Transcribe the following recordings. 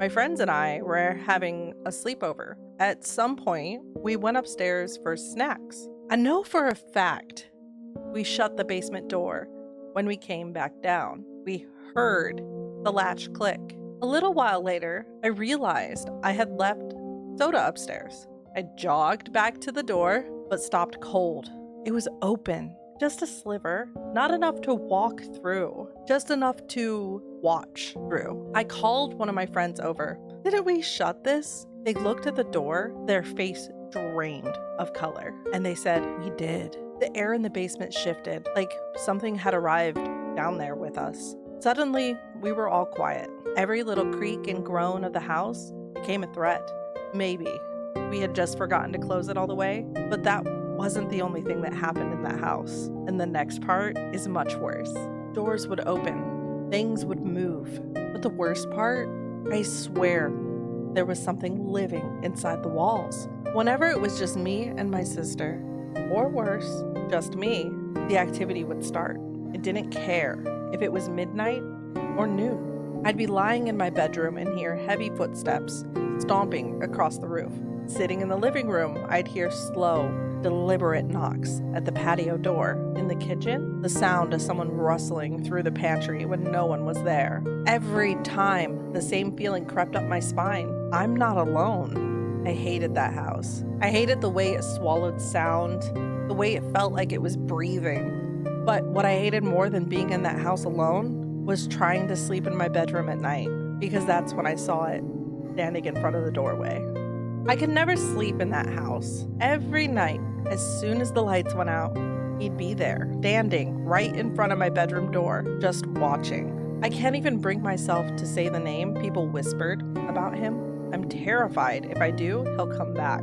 My friends and I were having a sleepover. At some point, we went upstairs for snacks. I know for a fact we shut the basement door. When we came back down, we heard the latch click. A little while later, I realized I had left soda upstairs. I jogged back to the door, but stopped cold. It was open, just a sliver, not enough to walk through, just enough to watch through. I called one of my friends over. Didn't we shut this? They looked at the door, their face drained of color, and they said, we did. The air in the basement shifted, like something had arrived down there with us. Suddenly, we were all quiet. Every little creak and groan of the house became a threat. Maybe we had just forgotten to close it all the way, but that wasn't the only thing that happened in that house. And the next part is much worse. Doors would open, things would move. But the worst part, I swear, there was something living inside the walls. Whenever it was just me and my sister, or worse, just me, the activity would start. It didn't care if it was midnight or noon. I'd be lying in my bedroom and hear heavy footsteps stomping across the roof. Sitting in the living room, I'd hear slow, deliberate knocks at the patio door. In the kitchen, the sound of someone rustling through the pantry when no one was there. Every time, the same feeling crept up my spine. I'm not alone. I hated that house. I hated the way it swallowed sound, the way it felt like it was breathing. But what I hated more than being in that house alone was trying to sleep in my bedroom at night, because that's when I saw it standing in front of the doorway. I could never sleep in that house. Every night, as soon as the lights went out, he'd be there, standing right in front of my bedroom door, just watching. I can't even bring myself to say the name people whispered about him. I'm terrified if I do, he'll come back.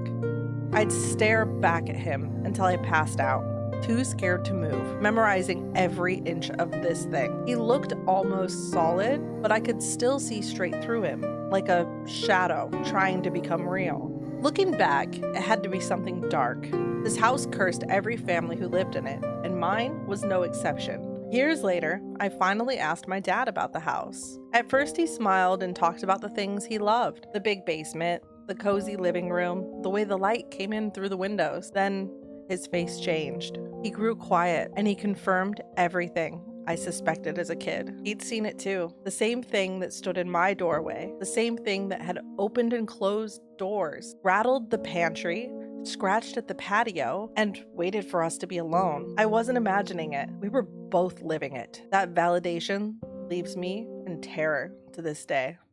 I'd stare back at him until I passed out, too scared to move, memorizing every inch of this thing. He looked almost solid, but I could still see straight through him, like a shadow trying to become real. Looking back, it had to be something dark. This house cursed every family who lived in it, and mine was no exception. Years later, I finally asked my dad about the house. At first, he smiled and talked about the things he loved: the big basement, the cozy living room, the way the light came in through the windows. Then his face changed. He grew quiet, and he confirmed everything I suspected as a kid. He'd seen it too. The same thing that stood in my doorway, the same thing that had opened and closed doors, rattled the pantry, scratched at the patio, and waited for us to be alone. I wasn't imagining it. We were both living it. That validation leaves me in terror to this day.